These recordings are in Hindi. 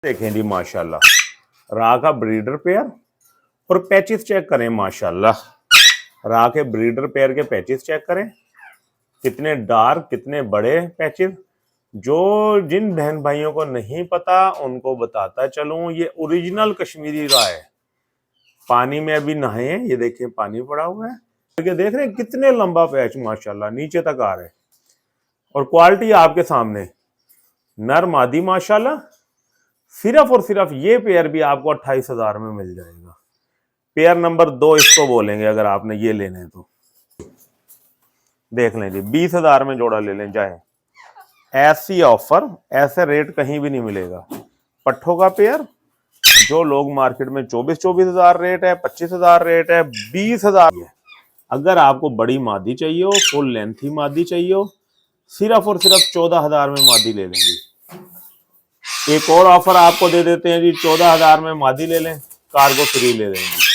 देखें जी माशाल्लाह, रा का ब्रीडर पेयर और पैचेस चेक करें माशाल्लाह। रा के ब्रीडर पेयर के पैचेस चेक करें, कितने डार्क कितने बड़े पैचेस। जो जिन बहन भाइयों को नहीं पता उनको बताता चलूं, ये ओरिजिनल कश्मीरी रा है। पानी में अभी नहाए हैं, ये देखिए पानी पड़ा हुआ है। ये देख रहे हैं कितने लंबा पैच माशाल्लाह नीचे तक आ रहे हैं। और क्वालिटी आपके सामने, नर मादी माशाल्लाह। सिर्फ और सिर्फ ये पेयर भी आपको 28,000 में मिल जाएगा। पेयर नंबर 2 इसको बोलेंगे अगर आपने ये लेने तो। देख लें जी, 20,000 में जोड़ा ले लें चाहे। ऐसी ऑफर, ऐसे रेट कहीं भी नहीं मिलेगा। पट्ठों का पेयर जो लोग मार्केट में 24,000 रेट है, 25,000 रेट है, 20,000 है। अगर आपको बड़ी मादी चाहिए हो, फुल लेंथी मादी चाहिए हो, सिर्फ और सिर्फ 14,000 में मादी ले लेंगे। एक और ऑफर आपको दे देते हैं जी, 14,000 में मादी ले लें, कार्गो फ्री ले देंगे।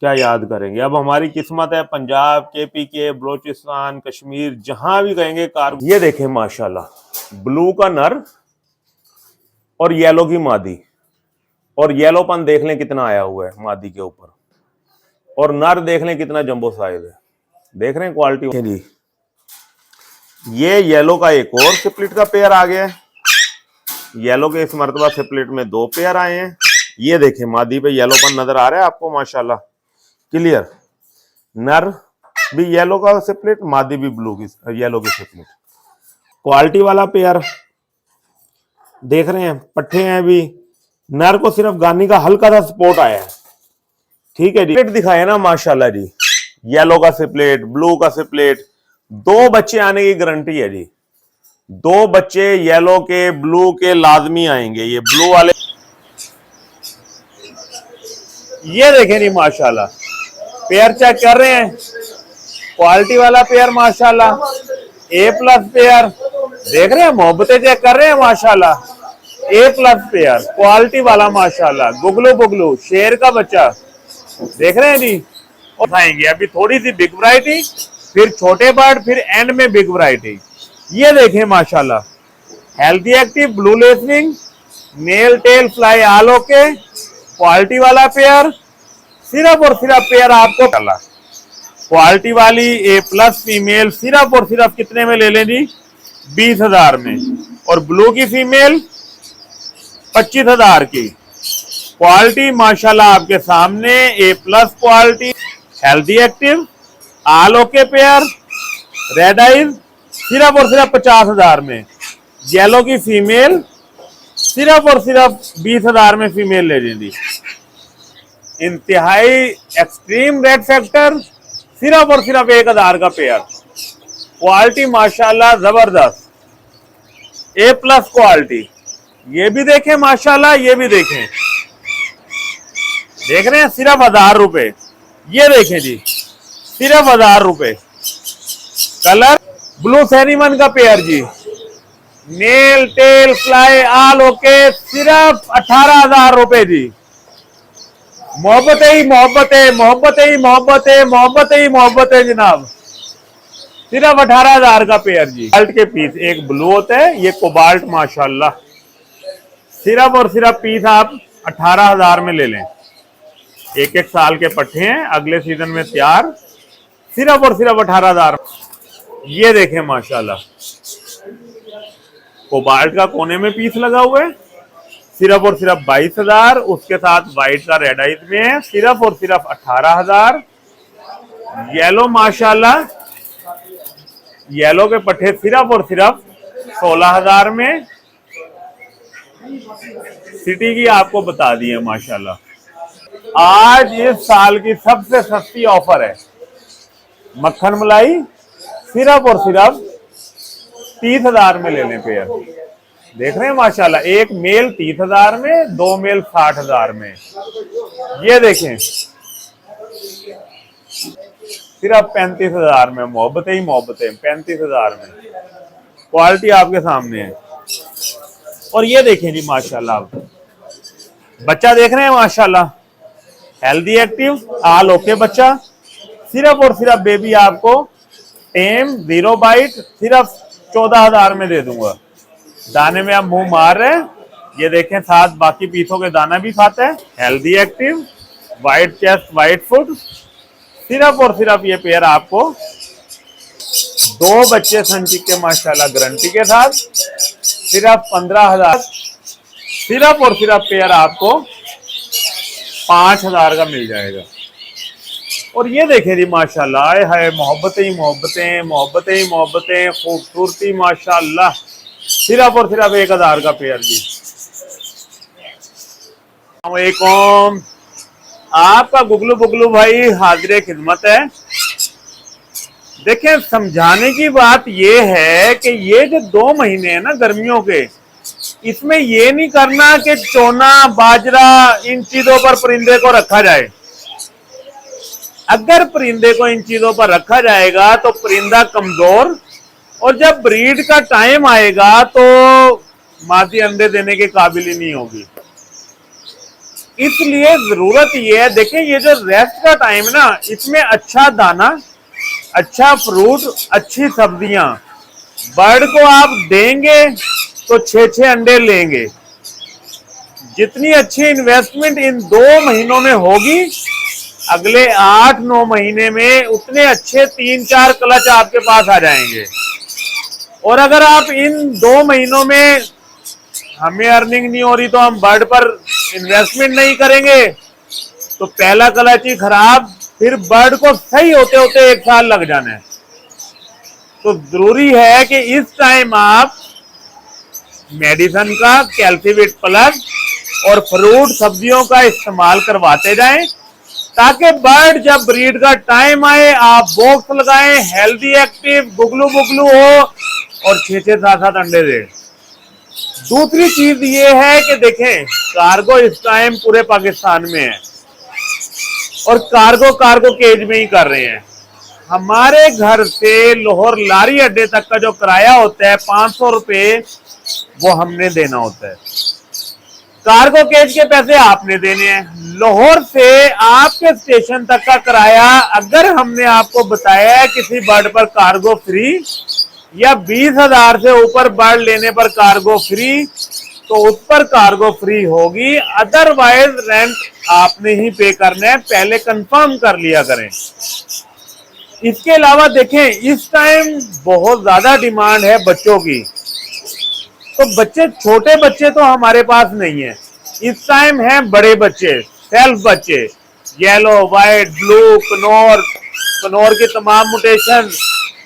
क्या याद करेंगे। अब हमारी किस्मत है, पंजाब, KPK, बलोचिस्तान, कश्मीर, जहां भी कहेंगे कार्गो। ये देखें माशाल्लाह, ब्लू का नर और येलो की मादी। और येलोपन देख लें कितना आया हुआ है मादी के ऊपर, और नर देख लें कितना जंबो साइज है। देख रहे हैं क्वालिटी जी। ये येलो का एक और स्प्लिट का पेयर आ गया है। येलो के इस मर्तबा स्प्लिट में 2 पेयर आए हैं। ये देखें मादी पे येलोपन नजर आ रहा है आपको माशाल्लाह क्लियर। नर भी येलो का स्प्लिट, मादी भी ब्लू की येलो की स्प्लिट। क्वालिटी वाला पेयर देख रहे हैं, पट्टे हैं भी। नर को सिर्फ गानी का हल्का सा स्पॉट आया है, ठीक है जी। स्प्लिट दिखाए ना माशाल्लाह जी, येलो का स्प्लिट, ब्लू का स्प्लिट। 2 बच्चे आने की गारंटी है जी। 2 बच्चे येलो के ब्लू के लाजमी आएंगे। ये ब्लू वाले ये देखें जी माशाल्लाह, पेयर चेक कर रहे हैं। क्वालिटी वाला पेयर माशाल्लाह, A+ पेयर। देख रहे हैं, मोहब्बतें चेक कर रहे हैं माशाल्लाह। A+ पेयर, क्वालिटी वाला माशाल्लाह। गुगलू बुगलू शेर का बच्चा देख रहे हैं जी। और आएंगे अभी थोड़ी सी बिग वैरायटी, फिर छोटे बर्ड, फिर एंड में बिग वैरायटी। ये देखें माशाल्लाह, healthy active blue listening, mail tail fly all okay, quality वाला पेयर। सिर्फ और सिर्फ पेयर आपको क्वालिटी वाली A+ फीमेल सिर्फ और सिर्फ कितने में ले लें जी, 20,000 में। और ब्लू की फीमेल 25,000 की। क्वालिटी माशाल्लाह आपके सामने, A+ quality, healthy active, all okay pair, red eyes सिर्फ और सिर्फ 50,000 में। येलो की फीमेल सिर्फ और सिर्फ 20,000 में फीमेल ले लेंगी। इंतहाई एक्सट्रीम रेड फैक्टर सिर्फ और सिर्फ 1,000 का पेयर। क्वालिटी माशाल्लाह जबरदस्त, A+ क्वालिटी। ये भी देखें माशाल्लाह, ये भी देखें। देख रहे हैं, सिर्फ 1,000 रुपए। ये देखें जी, सिर्फ 1,000 रुपए। कलर ब्लू सैनिमन का पेयर जी, male tail fly all okay, सिर्फ 18,000 रुपए जी। मोहब्बतें ही मोहब्बतें, मोहब्बतें ही मोहब्बतें, मोहब्बतें ही मोहब्बतें जनाब। सिर्फ 18,000 का पेयर जी। कोबाल्ट के पीस एक ब्लू होता है, ये कोबाल्ट माशाल्लाह। सिर्फ और सिर्फ पीस आप 18,000 में ले लें। 1-1 साल के पट्टे हैं, अगले सीजन में तैयार। सिर्फ और सिर्फ 18,000। ये देखें माशाल्लाह, कोबाल्ट का कोने में पीस लगा हुआ है। सिर्फ और सिर्फ 22,000, उसके साथ व्हाइट का रेड आइज में है। सिर्फ और सिर्फ 18,000। येलो माशाल्लाह, येलो के पट्टे सिर्फ और सिर्फ 16,000 में। सिटी की आपको बता दी है माशाल्लाह। आज इस साल की सबसे सस्ती ऑफर है मक्खन मलाई, सिर्फ और सिर्फ 30,000 में ले लें पेयर। देख रहे हैं माशाल्लाह, एक मेल 30,000 में, 2 मेल 60,000 में। ये देखें सिर्फ 35,000 में। मोहब्बतें ही मोहब्बतें, 35,000 में। क्वालिटी आपके सामने है। और ये देखें जी माशाल्लाह, बच्चा देख रहे हैं माशाल्लाह, हेल्दी एक्टिव आल ओके बच्चा। सिर्फ और सिर्फ बेबी आपको टेम 0 बाइट सिर्फ 14,000 में दे दूंगा। दाने में आप मुंह मार रहे हैं, ये देखें साथ बाकी पीसों के दाना भी खाता है। Healthy active, white chest, white foot, सिर्फ और सिर्फ ये पेयर आपको 2 बच्चे संचिक के माशाल्लाह गारंटी के साथ सिर्फ 15,000, सिर्फ और सिर्फ पेयर आपको 5,000 का मिल जाएगा। और ये देखें जी माशाल्लाह, है मोहब्बतें ही मोहब्बतें, मोहब्बतें ही मोहब्बतें, खूबसूरती माशाल्लाह, सिर्फ और सिर्फ 1,000 का पेयर जी। अस्सलामुअलैकुम, आपका गुगलू बुगलू भाई हाजिर खिदमत है। देखें, समझाने की बात यह है कि ये जो 2 महीने हैं ना गर्मियों के, इसमें ये नहीं करना कि चोना बाजरा इन चीजों पर परिंदे को रखा जाए। अगर परिंदे को इन चीजों पर रखा जाएगा तो परिंदा कमजोर, और जब ब्रीड का टाइम आएगा तो मादी अंडे देने के काबिल ही नहीं होगी। इसलिए जरूरत ये है, देखें ये जो रेस्ट का टाइम है ना, इसमें अच्छा दाना, अच्छा फ्रूट, अच्छी सब्जियां बर्ड को आप देंगे तो 6-6 अंडे लेंगे। जितनी अच्छी इन्वेस्टमेंट इन 2 महीनों में होगी, अगले 8-9 महीने में उतने अच्छे 3-4 क्लच आपके पास आ जाएंगे। और अगर आप इन 2 महीनों में हमें अर्निंग नहीं हो रही तो हम बर्ड पर इन्वेस्टमेंट नहीं करेंगे, तो पहला क्लच ही खराब, फिर बर्ड को सही होते होते 1 साल लग जाना है। तो जरूरी है कि इस टाइम आप मेडिसिन का, कैल्सीविट प्लस और फ्रूट सब्जियों का इस्तेमाल करवाते जाएं, ताकि बर्ड जब ब्रीड का टाइम आए आप बॉक्स लगाएं, हेल्दी एक्टिव गुगलू बुगलू हो और 6-6 7-7 अंडे दे। दूसरी चीज ये है कि देखें, कार्गो इस टाइम पूरे पाकिस्तान में है और कार्गो केज में ही कर रहे हैं। हमारे घर से लाहौर लारी अड्डे तक का जो किराया होता है 500 रुपए, वो हमने देना होता है। कार्गो केज के पैसे आपने देने हैं। लाहौर से आपके स्टेशन तक का किराया अगर हमने आपको बताया है किसी बर्ड पर कार्गो फ्री या 20,000 से ऊपर बर्ड लेने पर कार्गो फ्री, तो उस पर कार्गो फ्री होगी। अदरवाइज रेंट आपने ही पे करना है, पहले कंफर्म कर लिया करें। इसके अलावा देखें, इस टाइम बहुत ज्यादा डिमांड है बच्चों की, तो बच्चे, छोटे बच्चे तो हमारे पास नहीं है। इस टाइम है बड़े बच्चे, सेल्फ बच्चे, येलो, व्हाइट, ब्लू, कनौर की तमाम म्यूटेशन,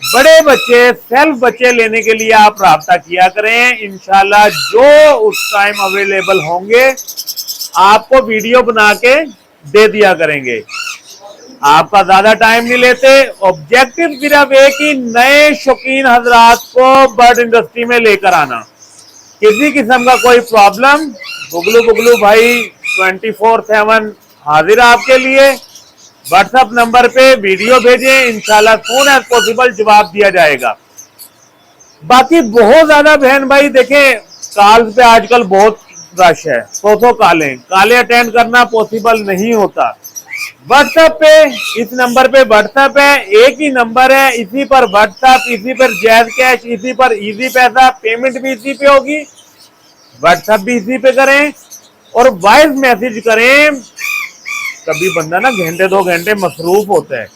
बड़े बच्चे, सेल्फ बच्चे लेने के लिए आप राब्ता किया करें। इंशाल्लाह जो उस टाइम अवेलेबल होंगे आपको वीडियो बना के दे दिया करेंगे। आपका ज्यादा टाइम नहीं लेते, ऑब्जेक्टिव सिर्फ एक ही, नए शौकीन हजरात को बर्ड इंडस्ट्री में लेकर आना। किसी किस्म का कोई प्रॉब्लम, गुगलू बुगलू भाई 24/7 हाजिर आपके लिए। व्हाट्सएप नंबर पे वीडियो भेजें, इंशाल्लाह सून एज पॉसिबल जवाब दिया जाएगा। बाकी बहुत ज्यादा बहन भाई देखें, कॉल पे आजकल बहुत रश है, 100 काले अटेंड करना पॉसिबल नहीं होता। व्हाट्सएप पे, इस नंबर पे व्हाट्सएप है, एक ही नंबर है, इसी पर व्हाट्सएप, इसी पर जैज कैश, इसी पर इजी पैसा, पेमेंट भी इसी पे होगी। व्हाट्सएप भी इसी पे करें और वॉइस मैसेज करें। कभी बंदा ना घंटे 2 घंटे मसरूफ होता है,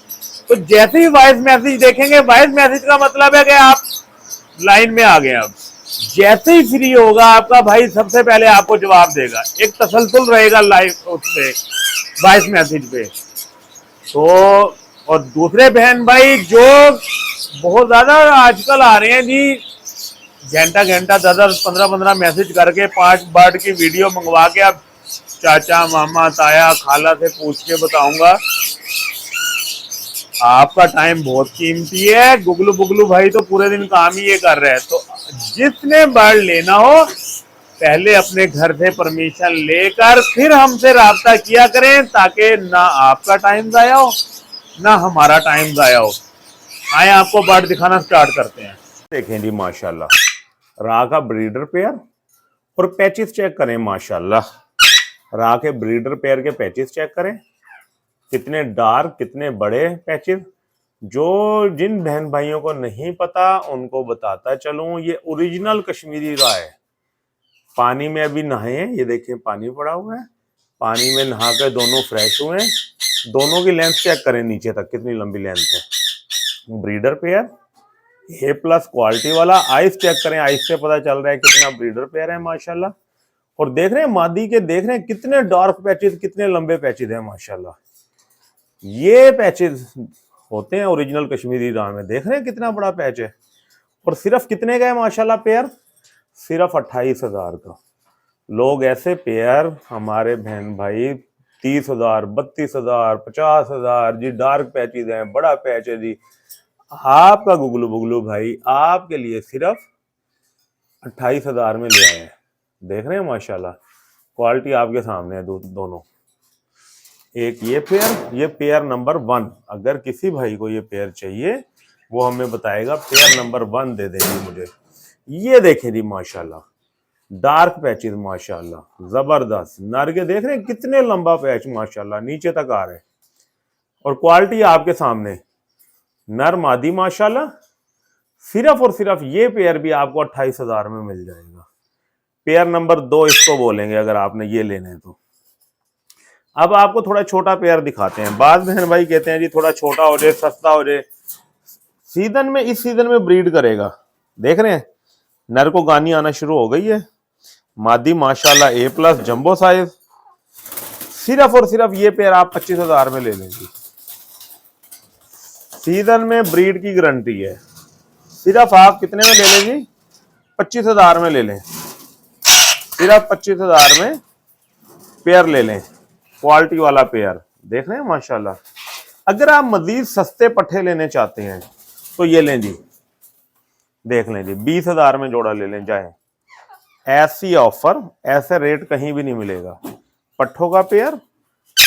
तो जैसे ही वॉइस मैसेज देखेंगे, वॉइस मैसेज का मतलब है कि आप लाइन में आ गए। अब जैसे ही फ्री होगा आपका भाई सबसे पहले आपको जवाब देगा, एक तसलसल रहेगा लाइव उसपे, वॉइस मैसेज पे। तो और दूसरे बहन भाई जो बहुत ज्यादा आजकल आ रहे हैं जी, घंटा 10-10 15-15 मैसेज करके 5 बर्ड की वीडियो मंगवा के, अब चाचा मामा ताया खाला से पूछ के बताऊंगा। आपका टाइम बहुत कीमती है। गुगलू बुगलू भाई तो पूरे दिन काम ही ये कर रहे हैं। तो जिसने बर्ड लेना हो पहले अपने घर से परमिशन लेकर फिर हमसे राब्ता किया करें, ताकि ना आपका टाइम जाया हो ना हमारा टाइम जाया हो। आए आपको बर्ड दिखाना स्टार्ट करते हैं। देखें जी माशाल्लाह, रा का ब्रीडर पेयर और पैचेस चेक करें माशाल्लाह। रा के ब्रीडर पेयर के पैचेस चेक करें, कितने डार्क, कितने बड़े पैचेस। जो जिन बहन भाइयों को नहीं पता उनको बताता चलूं, ये ओरिजिनल कश्मीरी रा है। पानी में अभी नहाए हैं, ये देखिए पानी पड़ा हुआ है, पानी में नहा कर दोनों फ्रेश हुए हैं। दोनों की लेंथ चेक करें नीचे तक कितनी लंबी लेंथ है। Breeder pair A plus quality वाला। आइस चेक करें, आइस से पता चल रहा है कितना ब्रीडर पेयर है माशाल्लाह। और देख रहे हैं मादी के, देख रहे हैं कितने डार्क पैचेस, कितने लंबे पैचेस हैं माशाल्लाह। ये पैचेस होते हैं ओरिजिनल कश्मीरी रान में। देख रहे हैं कितना बड़ा पैच है। और सिर्फ कितने का है माशाल्लाह पेयर? सिर्फ 28,000 का। लोग ऐसे पेयर हमारे बहन भाई 30,000, 32,000, 50,000 जी। डार्क पैचेस हैं, बड़ा पैच है जी। आपका गुगलू बुगलू भाई आपके लिए सिर्फ 28,000 में ले आए हैं। देख रहे हैं माशाल्लाह, क्वालिटी आपके सामने है दोनों। एक ये पेयर नंबर 1। अगर किसी भाई को ये पेयर चाहिए वो हमें बताएगा, पेयर नंबर 1 दे देंगे मुझे। ये देखें जी माशाल्लाह, डार्क पैचेस माशाल्लाह जबरदस्त। नर के देख रहे हैं कितने लंबा पैच माशाल्लाह, नीचे तक आ रहे हैं। और क्वालिटी आपके सामने, नर मादी माशाल्लाह। सिर्फ और सिर्फ ये पेयर भी आपको 28,000 में मिल जाएगा। पेयर नंबर 2 इसको बोलेंगे अगर आपने ये लेने हैं तो। अब आपको थोड़ा छोटा पेयर दिखाते हैं। बाद बहन भाई कहते हैं जी थोड़ा छोटा हो जाए, सस्ता हो जाए। सीजन में, इस सीजन में ब्रीड करेगा। देख रहे हैं नर को गानी आना शुरू हो गई है। मादी माशाल्लाह ए प्लस जंबो साइज। सिर्फ और सिर्फ ये पेयर आप 25,000 में ले लेंगे। सीजन में ब्रीड की गारंटी है। सिर्फ आप कितने में ले लें जी? 25,000 में ले लें। सिर्फ 25,000 में पेयर ले लें, क्वालिटी वाला पेयर। देख रहे हैं माशाल्लाह। अगर आप मजीद सस्ते पट्ठे लेने चाहते हैं तो ये लें जी, देख लें जी, 20,000 में जोड़ा ले लें जाए। ऐसी ऑफर, ऐसे रेट कहीं भी नहीं मिलेगा। पट्ठों का पेयर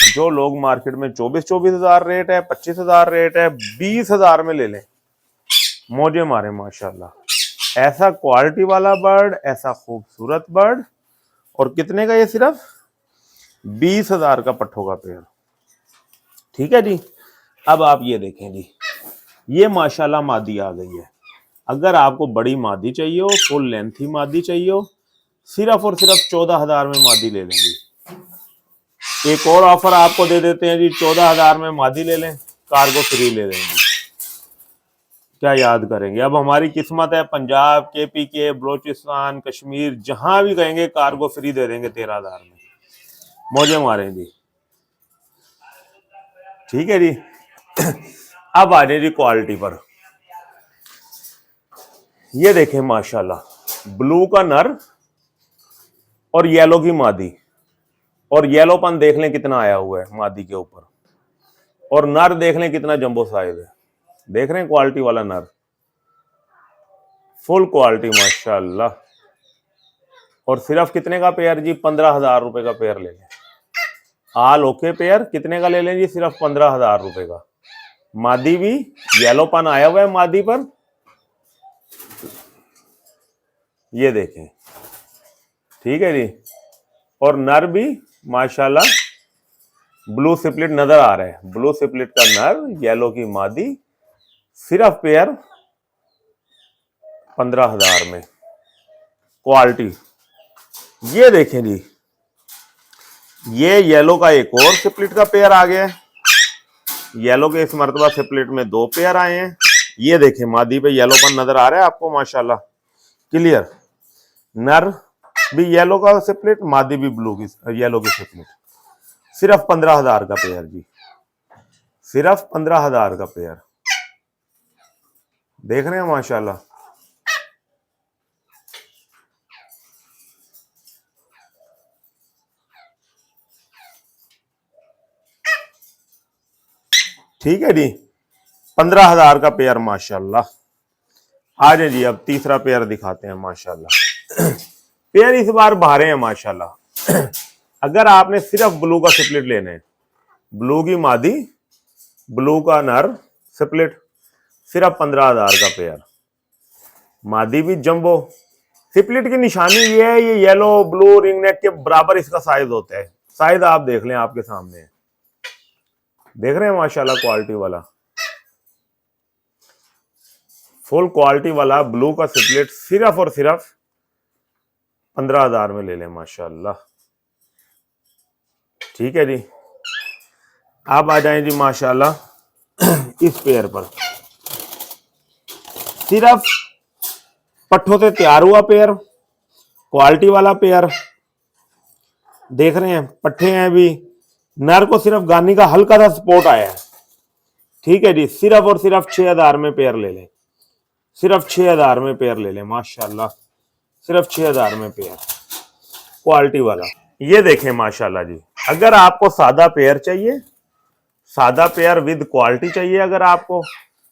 जो लोग मार्केट में 24,000 रेट है, 25,000 रेट है, 20,000 में ले लें, मौजे मारे माशाल्लाह। ऐसा क्वालिटी वाला बर्ड, ऐसा खूबसूरत बर्ड। और कितने का ये? सिर्फ 20,000 का पट्ठों का पेयर। ठीक है जी। अब आप ये देखें जी, ये माशाल्लाह मादी आ गई है। अगर आपको बड़ी मादी चाहिए हो, फुल लेंथी मादी चाहिए हो, सिर्फ और सिर्फ 14,000 में मादी ले लेंगे। एक और ऑफर आपको दे देते हैं जी, 14,000 में मादी ले लें, कार्गो फ्री ले लेंगे। क्या याद करेंगे? अब हमारी किस्मत है, पंजाब, KPK, बलोचिस्तान, कश्मीर, जहां भी कहेंगे कार्गो फ्री दे देंगे 13,000 में, मौजे मारें जी। ठीक है जी। अब आ जाए जी क्वालिटी पर। ये देखें माशाल्लाह, ब्लू का नर और येलो की मादी। और येलोपन देख लें कितना आया हुआ है मादी के ऊपर। और नर देख लें कितना जंबो साइज है। देख रहे हैं क्वालिटी वाला नर, फुल क्वालिटी माशाल्लाह। और सिर्फ कितने का पेयर जी? 15,000 रुपए का पेयर ले लें। आल ओके पेयर कितने का ले लें जी? सिर्फ 15,000 रुपए का। मादी भी येलोपन आया हुआ है मादी पर, ये देखें। ठीक है जी। और नर भी माशाल्लाह ब्लू सिपलिट नजर आ रहा है। ब्लू सिपलिट का नर, येलो की मादी। सिर्फ पेयर 15,000 में, क्वालिटी। ये देखें जी, ये येलो का एक और सिपलिट का पेयर आ गया है। येलो के इस मर्तबा सिपलिट में 2 पेयर आए हैं। ये देखें मादी पे येलोपन नजर आ रहा है आपको माशाल्लाह, क्लियर। नर भी येलो का सिपलिट, मादी भी ब्लू की, येलो की सिपलिट। सिर्फ 15,000 का पेयर जी, सिर्फ 15,000 का पेयर। देख रहे हैं माशाल्लाह। ठीक है जी, 15,000 का पेयर माशाल्लाह। आ जाए जी, अब तीसरा पेयर दिखाते हैं माशाल्लाह। पेयर इस बार बाहर हैं माशाल्लाह। अगर आपने सिर्फ ब्लू का सिपलिट लेने हैं, ब्लू की मादी, ब्लू का नर सिपलिट, सिर्फ 15,000 का पेयर। मादी भी जंबो। सिपलिट की निशानी ये है, ये येलो ब्लू रिंग नेक के बराबर इसका साइज होता है। साइज आप देख लें, आपके सामने है। देख रहे हैं माशाल्लाह क्वालिटी वाला, फुल क्वालिटी वाला ब्लू का सिपलिट। सिर्फ और सिर्फ 15,000 में ले लें माशाल्लाह। ठीक है जी। अब आ जाएं जी माशाल्लाह इस पेयर पर, सिर्फ पट्ठों से तैयार हुआ पेयर, क्वालिटी वाला पेयर। देख रहे हैं पट्ठे हैं भी, नर को सिर्फ गानी का हल्का सा सपोर्ट आया है। ठीक है जी, सिर्फ और सिर्फ 6,000 में पेयर ले लें, सिर्फ 6,000 में पेयर ले लें माशाल्लाह, सिर्फ 6,000 में पेयर क्वालिटी वाला। ये देखें माशाल्लाह जी, अगर आपको सादा पेयर चाहिए, सादा पेयर विद क्वालिटी चाहिए अगर आपको,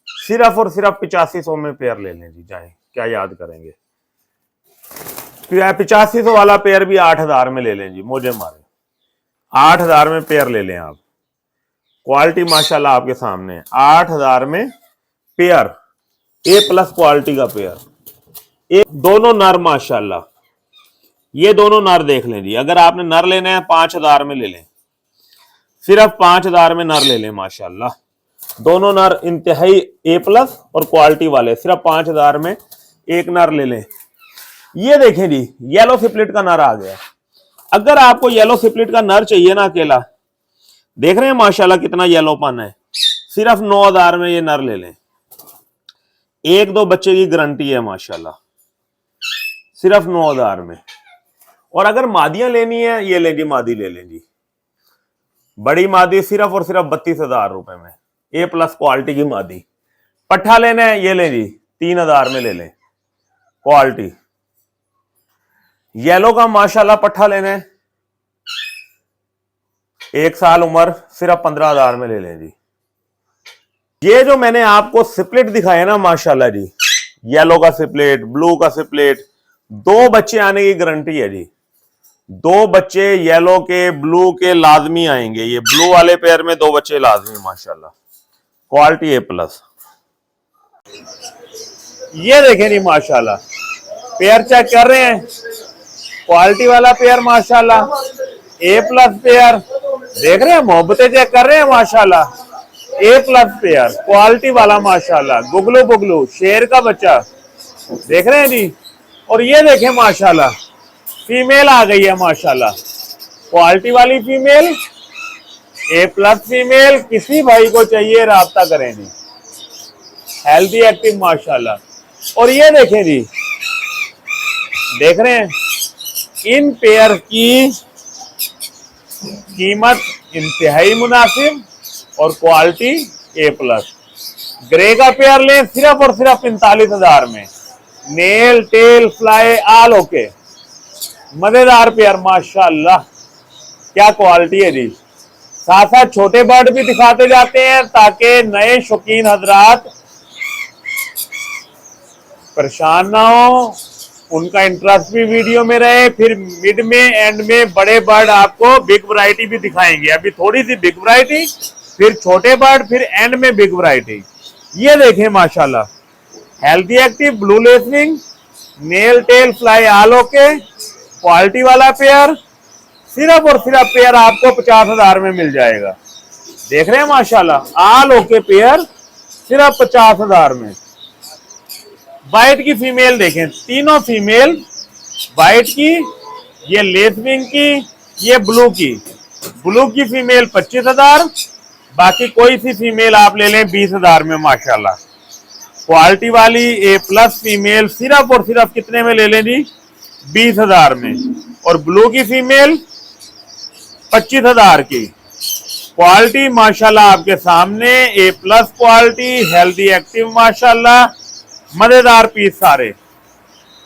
सिर्फ और सिर्फ 8500 में पेयर ले लें जी। जाए क्या याद करेंगे, 8500 वाला पेयर भी 8,000 में ले लें जी, मुझे मारे 8,000 में पेयर ले लें आप। क्वालिटी माशाल्लाह आपके सामने, 8,000 में पेयर, A+ क्वालिटी का पेयर, एक दोनों नर माशाल्लाह। ये दोनों नर देख लें जी, अगर आपने नर लेने हैं 5,000 में ले लें, सिर्फ 5,000 में नर ले लें माशाल्लाह। दोनों नर इंतहाई A+ और क्वालिटी वाले, सिर्फ 5,000 में एक नर ले लें। ये देखें जी, येलो सिप्लिट का नर आ गया। अगर आपको येलो सिप्लिट का नर चाहिए ना अकेला, देख रहे हैं माशाल्लाह कितना येलोपन है, सिर्फ 9,000 में ये नर ले लें। 1-2 बच्चे की गारंटी है माशाल्लाह, सिर्फ 9,000 में। और अगर मादियां लेनी है, ये लें जी, मादी ले लें जी, बड़ी मादी सिर्फ और सिर्फ 32,000 रुपए में, A+ क्वालिटी की मादी। पट्ठा लेना है, ये लें जी, 3,000 में ले लें क्वालिटी। येलो का माशाल्लाह पट्ठा लेना है, 1 साल उम्र, सिर्फ 15,000 में ले लें जी। ये जो मैंने आपको सिप्लेट दिखाया ना माशाल्लाह जी, येलो का सिप्लेट, ब्लू का सिप्लेट, 2 बच्चे आने की गारंटी है जी। 2 बच्चे येलो के, ब्लू के लाजमी आएंगे। ये ब्लू वाले पेयर में 2 बच्चे लाजमी माशाल्लाह, क्वालिटी A+। ये देखें जी माशाल्लाह, पेयर चेक कर रहे हैं, क्वालिटी वाला पेयर माशाल्लाह, A+ पेयर। देख रहे हैं, मोहब्बतें चेक कर रहे हैं माशाल्लाह, A+ पेयर क्वालिटी वाला माशाल्लाह। गुगलू बुगलू शेर का बच्चा, देख रहे हैं जी। और ये देखें माशाल्लाह, फीमेल आ गई है माशाल्लाह, क्वालिटी वाली फीमेल, A+ फीमेल। किसी भाई को चाहिए राब्ता करें जी, हेल्दी एक्टिव माशाल्लाह। और ये देखें जी, देख रहे हैं, इन पेयर की कीमत इंतहाई मुनासिब और क्वालिटी A+। ग्रे का पेयर लें, सिर्फ और सिर्फ 45,000 में, nail tail fly all okay, मजेदार पेयर माशाल्लाह, क्या क्वालिटी है जी। साथ साथ छोटे बर्ड भी दिखाते जाते हैं ताकि नए शौकीन हजरात परेशान ना हो, उनका इंटरेस्ट भी वीडियो में रहे। फिर मिड में एंड में बड़े बर्ड आपको बिग वैरायटी भी दिखाएंगे। अभी थोड़ी सी बिग वैरायटी, फिर छोटे बर्ड, फिर एंड में बिग वैरायटी। ये देखें माशाल्लाह, healthy active blue listening, nail tail fly all okay, quality वाला पेयर, सिर्फ और सिर्फ पेयर आपको 50,000 में मिल जाएगा। देख रहे हैं माशाल्लाह, आल ओके पेयर सिर्फ 50,000 में। वाइट की फीमेल देखें, तीनों फीमेल, वाइट की, ये लेसविंग की, ये ब्लू की। ब्लू की फीमेल 25,000, बाकी कोई सी फीमेल आप ले लें 20,000 में माशाल्लाह। क्वालिटी वाली A+ फीमेल सिर्फ और सिर्फ कितने में ले लें जी, 20,000 में। और ब्लू की फीमेल 25,000 की। क्वालिटी माशाल्लाह आपके सामने, A+ क्वालिटी, हेल्दी एक्टिव माशाल्लाह, मजेदार पीस सारे।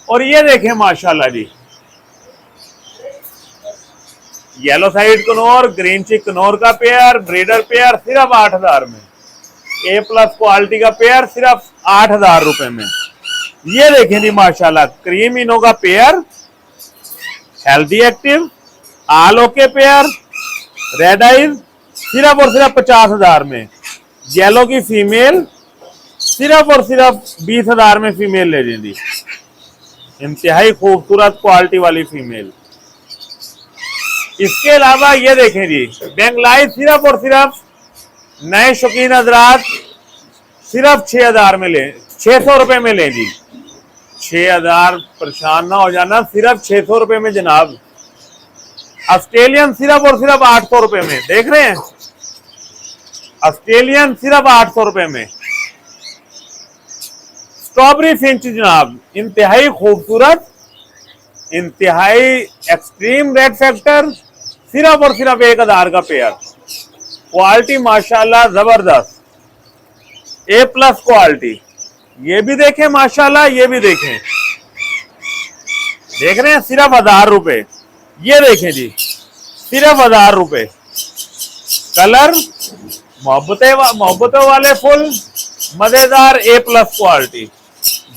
और ये देखें माशाल्लाह जी, येलो साइड कनौर, ग्रीन चिक कनौर का पेयर, ब्रीडर पेयर सिर्फ 8,000 में। A+ क्वालिटी का पेयर सिर्फ 8,000 रुपए में। ये देखें जी माशाल्लाह, क्रीम इनो का पेयर, हेल्दी एक्टिव, आल ओके पेयर, रेड आइज, सिर्फ और सिर्फ 50,000 में। येलो की फीमेल सिर्फ और सिर्फ 20,000 में फीमेल ले लेंगी, इंतहाई खूबसूरत क्वालिटी वाली फीमेल। इसके अलावा ये देखें जी, बेंगलाई सिर्फ और सिर्फ नए शौकीन हजरात सिर्फ 6,000 में ले, 600 रुपए में लें जी। 6,000, परेशान ना हो जाना, सिर्फ 600 रुपए में जनाब। ऑस्ट्रेलियन सिर्फ और सिर्फ 800 रुपए में, देख रहे हैं, ऑस्ट्रेलियन सिर्फ 800 रुपए में। स्ट्रॉबेरी फिंच जनाब, इंतहाई खूबसूरत, इंतहाई एक्सट्रीम रेड फैक्टर, सिर्फ और सिर्फ 1,000 का पेयर। क्वालिटी माशाल्लाह जबरदस्त, A+ क्वालिटी। ये भी देखें माशाल्लाह, ये भी देखें, देख रहे हैं, सिर्फ 1,000 रुपए। ये देखें जी, सिर्फ 1,000 रुपए। कलर मोहब्बतों वाले फुल, मजेदार A+ quality.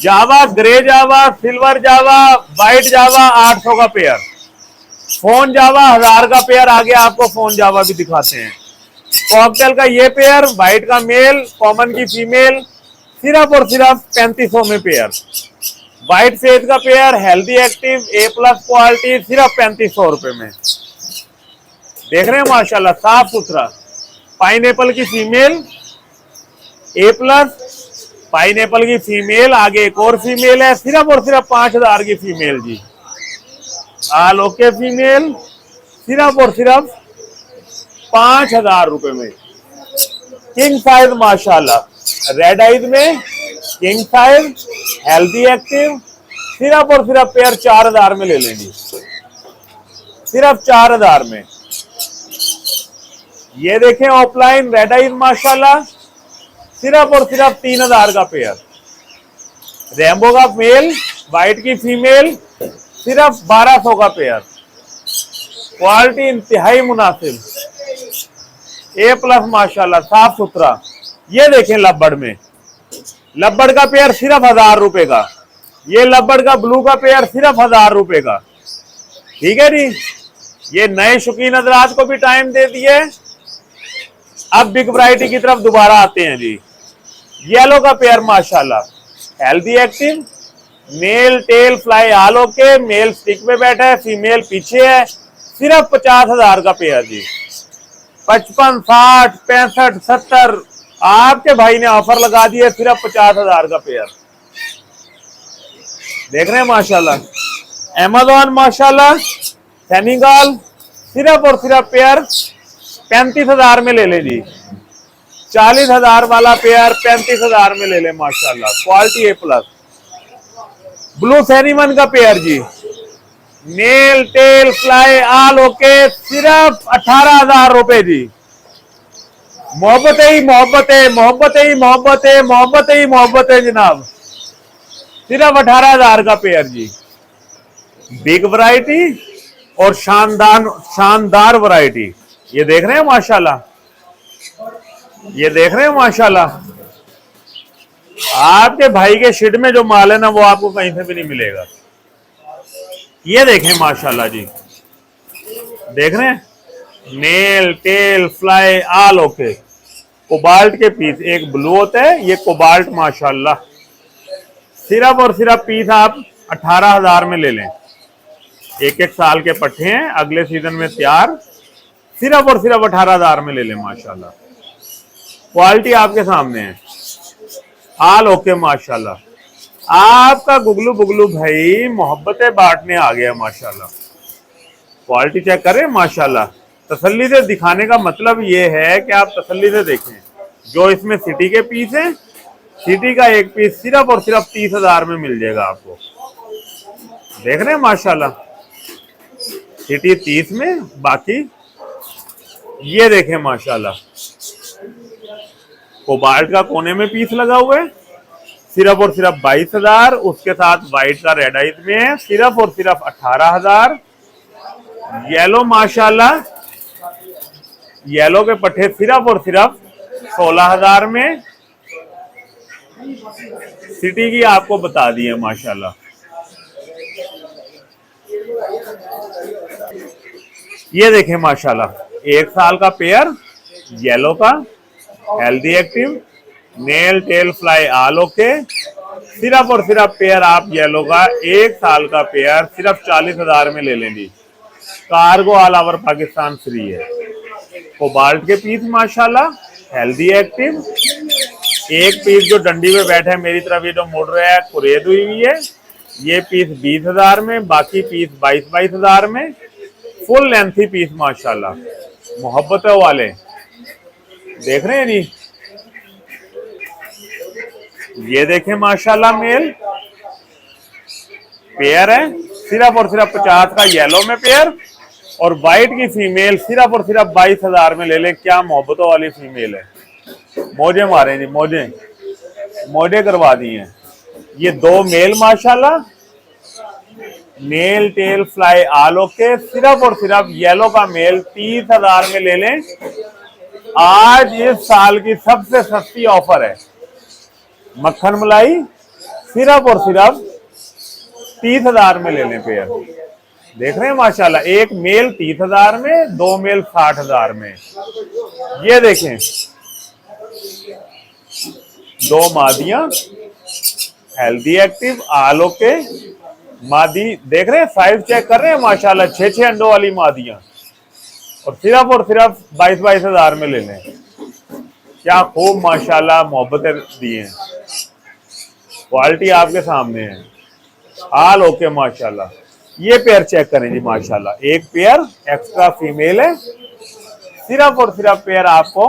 Java, grey Java, silver Java, white Java 800 का पेयर। फोन जावा 1,000 का पेयर। आगे आपको फोन जावा भी दिखाते हैं। कॉकटेल का ये पेयर, व्हाइट का मेल, कॉमन की फीमेल, सिर्फ और सिर्फ 3500 में पेयर। व्हाइट फेस का pair, healthy active, A+ quality, सिर्फ 3500 रुपए में। देख रहे हैं माशाल्लाह, साफ सुथरा। पाइनएप्पल की फीमेल, A+, पाइनएप्पल की फीमेल। आगे एक और फीमेल है, सिर्फ और सिर्फ 5,000 की फीमेल जी। ऑल ओके फीमेल, सिर्फ और सिर्फ 5,000 रुपए में। किंग साइज माशाल्लाह, रेड आइज में किंग साइज, हेल्दी एक्टिव, सिर्फ और सिर्फ पेयर 4,000 में ले लेंगे, सिर्फ 4,000 में। ये देखें ऑफलाइन रेड आइज माशाल्लाह, सिर्फ और सिर्फ 3,000 का पेयर। रेम्बो का मेल, व्हाइट की फीमेल, सिर्फ 1,200 का पेयर। क्वालिटी इंतहाई मुनासिब, A+ माशाल्लाह, साफ सुथरा। ये देखें लब्बड़ में, लब्बड़ का पेयर सिर्फ 1,000 रुपए का। ये लब्बड़ का ब्लू का पेयर सिर्फ 1,000 रुपए का। ठीक है जी। ये नए शौकीन हजरात को भी टाइम दे दिए। अब बिग वैरायटी की तरफ दोबारा आते हैं जी। येलो का पेयर माशाल्लाह, healthy active, male tail fly all okay. Male stick पे बैठा है, फीमेल पीछे है, सिर्फ 50,000 का पेयर जी। 55, 60, 65, 70 आपके भाई ने ऑफर लगा दिया, सिर्फ 50,000 का पेयर। देख रहे हैं माशाल्लाह। अमेज़न माशाल्लाह, सेनेगल, सिर्फ और सिर्फ पेयर 35,000 में ले लें जी। 40,000 वाला पेयर 35,000 में ले लें माशाल्लाह। Quality A+। ब्लू सेनिमन का पेयर जी, male tail fly all okay, सिर्फ 18,000 रुपए जी। मोहब्बतें ही मोहब्बतें, मोहब्बतें ही मोहब्बतें, मोहब्बतें ही मोहब्बतें जनाब, सिर्फ 18,000 का पेयर जी। बिग वैरायटी और शानदार वैरायटी। ये देख रहे हैं माशाल्लाह, ये देख रहे हैं माशाल्लाह। आपके भाई के शेड में जो माल है ना, वो आपको कहीं से भी नहीं मिलेगा। ये देखें माशाल्लाह जी, देख रहे हैं, nail tail fly all okay. Cobalt के पीस, एक ब्लू होता है, ये कोबाल्ट माशाल्लाह, सिर्फ और सिर्फ पीस आप 18,000 में ले लें। एक एक साल के पट्टे हैं, अगले सीजन में तैयार, सिर्फ और सिर्फ 18,000 में ले लें माशाल्लाह। क्वालिटी आपके सामने है, ऑल ओके माशाल्लाह। आपका गुगलू बुगलू भाई मोहब्बतें बांटने आ गया माशाल्लाह। क्वालिटी चेक करें माशाल्लाह। तसल्ली से दिखाने का मतलब ये है कि आप तसल्ली से देखें। जो इसमें सिटी के पीस हैं, सिटी का एक पीस सिर्फ और सिर्फ 30,000 में मिल जाएगा आपको। देख रहे हैं माशाल्लाह, सिटी 30 में, बाकी ये देखें माशाल्लाह। कोबाल्ट का कोने में पीस लगा हुआ है, सिर्फ और सिर्फ 22,000। उसके साथ व्हाइट का रेड आइज में है, सिर्फ और सिर्फ 18,000। येलो माशाल्लाह, येलो के पट्टे सिर्फ और सिर्फ 16,000 में। सिटी की आपको बता दिए माशाल्लाह। ये देखें माशाल्लाह, 1 साल का पेयर येलो का, healthy active, nail tail fly all okay. सिर्फ और सिर्फ पेयर आप येलो का 1 साल का पेयर सिर्फ 40,000 में ले लेंगे। Cargo all over Pakistan free है। कोबाल्ट के पीस माशाल्लाह, हेल्दी एक्टिव। एक पीस जो डंडी पे बैठा है मेरी तरफ, ये जो मुड़ रहा है, कुरेद हुई है, ये पीस 20,000 में, बाकी पीस 22,000 में। फुल लेंथी पीस माशाल्लाह, मोहब्बतों वाले देख रहे हैं जी। ये देखें माशाल्लाह, मेल पेयर है, सिर्फ और सिर्फ 50 का येलो में पेयर, और व्हाइट की फीमेल सिर्फ और सिर्फ 22,000 में ले लें। क्या मोहब्बतों वाली फीमेल है। मोजे मारे जी, मोजे मोजे करवा दिए हैं। ये 2 मेल माशाल्लाह, mail tail fly all okay. सिर्फ और सिर्फ येलो का मेल 30,000 में ले लें। आज इस साल की सबसे सस्ती ऑफर है मक्खन मलाई, सिर्फ और सिर्फ 30,000 में ले लें पेयर। देख रहे हैं माशाल्लाह, एक मेल 30,000 में, 2 मेल 60,000 में। ये देखें 2 मादियां हेल्दी एक्टिव आल ओके। मादी देख रहे हैं, साइज चेक कर रहे हैं माशाल्लाह, 6 अंडों वाली मादियां, और सिर्फ 22,000 में ले लें। क्या खूब माशाल्लाह मोहब्बतें दी हैं, क्वालिटी आपके सामने है। आल ओके माशाल्लाह। ये पेयर चेक करें जी माशाल्लाह, एक पेयर एक्स्ट्रा फीमेल है, सिर्फ और सिर्फ पेयर आपको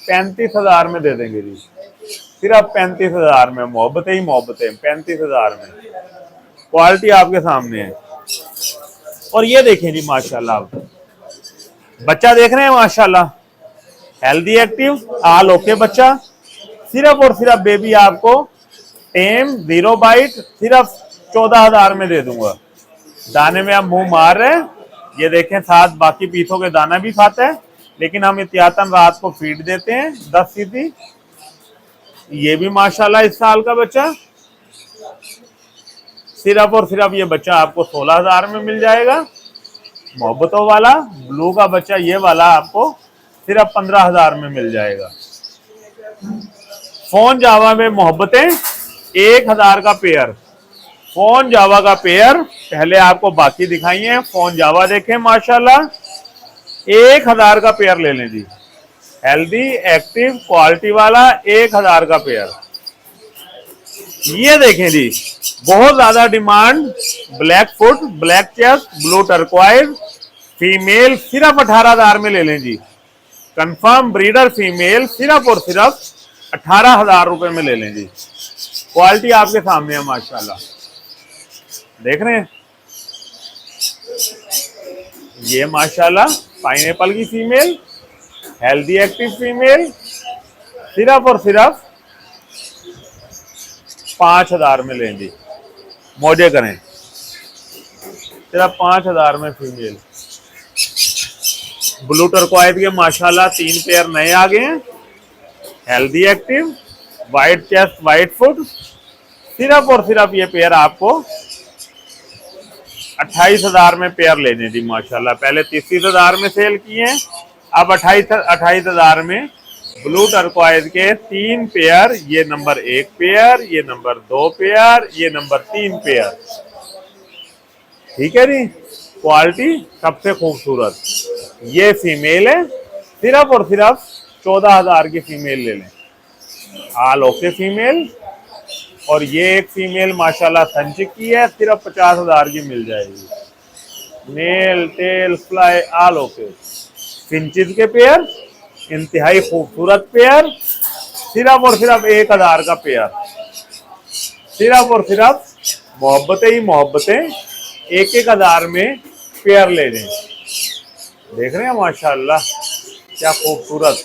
35,000 में दे देंगे जी। सिर्फ 35,000 में, मोहब्बतें ही मोहब्बतें, 35,000 में। क्वालिटी आपके सामने है। और ये देखें जी माशाल्लाह, बच्चा देख रहे हैं माशाल्लाह, हेल्दी एक्टिव आल ओके बच्चा। सिर्फ और सिर्फ बेबी आपको टेम 0 बाइट सिर्फ 14,000 में दे दूंगा। दाने में आप मुंह मार रहे हैं, ये देखें, साथ बाकी पीसों के दाना भी खाता है, लेकिन हम एहतियातन रात को फीड देते हैं 10 सीधी। ये भी माशाल्लाह इस साल का बच्चा, सिर्फ और सिर्फ ये बच्चा आपको 16,000 में मिल जाएगा। मोहब्बतों वाला ब्लू का बच्चा, ये वाला आपको सिर्फ 15,000 में मिल जाएगा। फोन जावा में मोहब्बतें 1,000 का पेयर, फोन जावा का पेयर पहले आपको बाकी दिखाई है। फोन जावा देखें माशाल्लाह, 1,000 का पेयर ले लें जी। हेल्दी एक्टिव क्वालिटी वाला 1,000 का पेयर। ये देखें जी, बहुत ज्यादा demand, black foot, black chest, blue turquoise female, सिर्फ 18,000 में ले लें जी। कंफर्म ब्रीडर फीमेल, सिर्फ और सिर्फ 18,000 रुपए में ले लें जी। क्वालिटी आपके सामने है माशाल्लाह, देख रहे हैं। ये माशाल्लाह पाइनएप्पल की फीमेल, हेल्दी एक्टिव फीमेल, सिर्फ और सिर्फ 5,000 में लें जी। मोजे करें, सिर्फ 5,000 में फीमेल। ब्लू टर्कवाइज के माशाल्लाह 3 पेयर नए आ गए हैं, healthy active, white chest, white foot. सिर्फ और सिर्फ ये पेयर आपको 28,000 में पेयर लेने जी माशाल्लाह। पहले 33,000 में सेल किए हैं, अब 28,000 में ब्लू टर्कवाइज के 3 पेयर। ये नंबर 1 पेयर, ये नंबर 2 पेयर, ये नंबर 3 पेयर। ठीक है जी, क्वालिटी सबसे खूबसूरत। ये फीमेल है, सिर्फ और सिर्फ 14,000 की फीमेल ले लें, आल ओके फीमेल। और ये एक फीमेल माशाल्लाह संचिक की है, सिर्फ 50,000 की मिल जाएगी। Male tail fly all okay, finches के पेयर, इंतहाई खूबसूरत पेयर, सिर्फ और सिर्फ 1,000 का पेयर। सिर्फ और सिर्फ मोहब्बतें ही मोहब्बतें, 1,000 में पेयर ले लें। देख रहे हैं माशाल्लाह क्या खूबसूरत।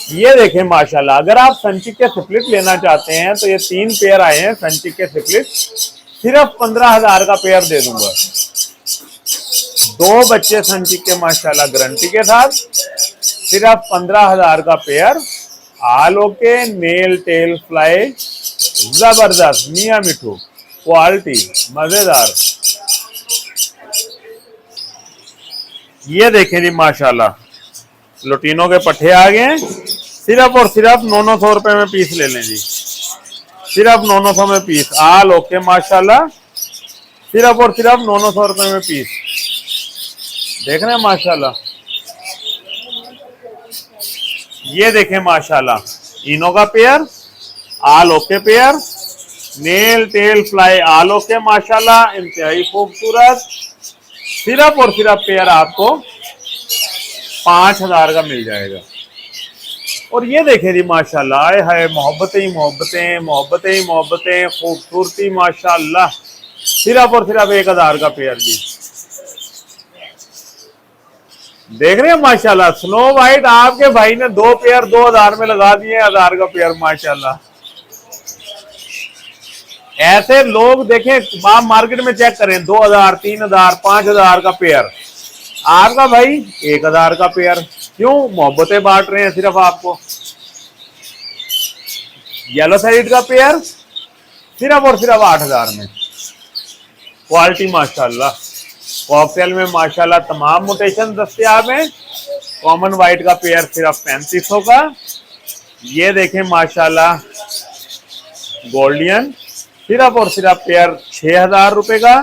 ये देखें माशाल्लाह, अगर आप संचिक के सिप्लिट लेना चाहते हैं तो ये 3 पेयर आए हैं संचिक के सिप्लिट, सिर्फ 15,000 का पेयर दे दूंगा। 2 बच्चे संचिक के माशाल्लाह गारंटी के साथ, सिर्फ 15,000 का पेयर। आल ओके, मेल टेल फ्लाई, जबरदस्त मियां मिठू, क्वालिटी मजेदार। ये देखें जी माशाल्लाह, लुटीनों के पट्टे आ गए हैं, सिर्फ और सिर्फ 900 रुपए में पीस ले लें जी। सिर्फ 900 में पीस, आल ओके माशाल्लाह, सिर्फ और सिर्फ 900 रुपए में पीस। देख रहे हैं माशाल्लाह। ये देखें माशाल्लाह, इनो का पेयर, आल okay pair, nail tail fly all okay माशाल्लाह, इंतहाई खूबसूरत। सिर्फ और सिर्फ पेयर आपको 5000 का मिल जाएगा। और ये देखें जी माशाल्लाह, आए हाय, मोहब्बतें ही मोहब्बतें, मोहब्बतें ही मोहब्बतें, खूबसूरती माशाल्लाह। सिर्फ और सिर्फ 1000 का पेयर जी। देख रहे हैं माशाल्लाह, स्नो वाइट आपके भाई ने 2 पेयर 2000 में लगा दिए, 1000 का पेयर माशाल्लाह। ऐसे लोग देखें, आप मार्केट में चेक करें, 2000, 3000, 5000 का पेयर, आपका भाई 1000 का पेयर। क्यों? मोहब्बतें बांट रहे हैं सिर्फ आपको। येलो साइड का पेयर सिर्फ और सिर्फ 8000 में। क्वालिटी माशाल्लाह। कॉकटेल में माशाल्लाह तमाम मोटेशन दस्तियाब हैं। कॉमन वाइट का पेयर सिर्फ 3500 का। ये देखें माशाल्लाह, गोल्डियन सिर्फ और सिर्फ पेयर 6000 रुपए का।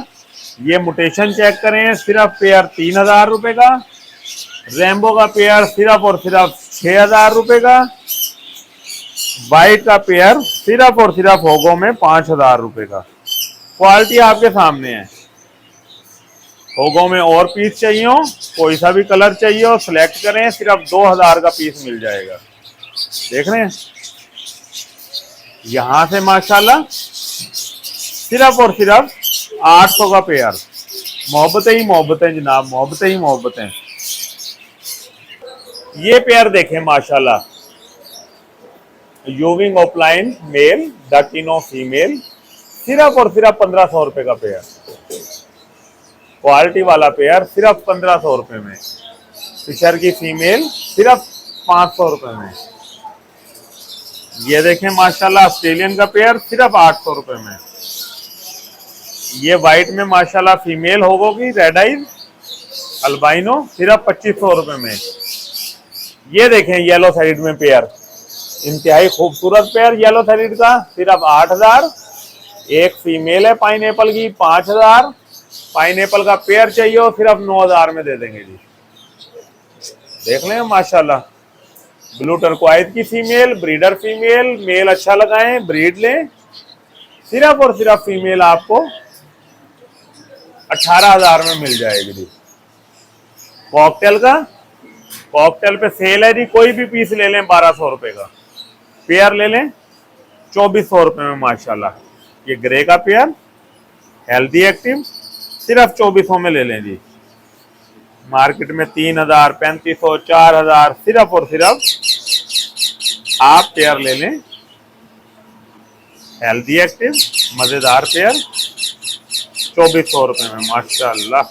ये मोटेशन चेक करें, सिर्फ पेयर 3000 रुपए का। रेम्बो का पेयर सिर्फ और सिर्फ 6000 रुपए का। वाइट का पेयर सिर्फ और सिर्फ होगो में 5000 रुपए का। क्वालिटी आपके सामने है। होगो में और पीस चाहिए हो, कोई सा भी कलर चाहिए हो, सिलेक्ट करें, सिर्फ 2000 का पीस मिल जाएगा। देख रहे हैं, यहां से माशाल्लाह सिर्फ और सिर्फ 800 का पेयर। मोहब्बतें ही मोहब्बतें जनाब, मोहब्बतें ही मोहब्बतें। ये पेयर देखें माशाल्लाह, यूविंग ऑफलाइन मेल, डाकिनो फीमेल, सिर्फ और सिर्फ 1500 रुपए का पेयर। क्वालिटी वाला पेयर सिर्फ 1500 रुपए में। फिशर की फीमेल सिर्फ 500 रुपए में। ये देखें माशाल्लाह, ऑस्ट्रेलियन का पेयर सिर्फ 800 रुपए में। ये व्हाइट में माशाल्लाह फीमेल होगी, रेड आइज अल्बाइनो, सिर्फ 2500 रुपए में। ये देखें येलो साइड में पेयर, इंतहाई खूबसूरत पेयर येलो साइड का, सिर्फ 8000। एक फीमेल है पाइनएप्पल की, 5000। पाइनएप्पल का पेयर चाहिए हो, सिर्फ 9000 में दे देंगे जी। देख लें माशाल्लाह, ब्लू टर्कोइज की फीमेल, ब्रीडर फीमेल, मेल अच्छा लगाएं, ब्रीड लें। सिर्फ और सिर्फ फीमेल आपको 18000 में मिल जाएगी जी। कॉकटेल का, कॉकटेल पे सेल है जी, कोई भी पीस ले लें 1200 रुपए का। पेयर ले लें 2400 रुपए में माशाल्लाह। ये ग्रे का पेयर हेल्दी एक्टिव सिर्फ 2400 में ले लें जी। मार्केट में 3000, 3500, 4000, सिर्फ और सिर्फ आप पेयर ले लें। हेल्दी एक्टिव मजेदार पेयर 2400 रुपए में माशाल्लाह।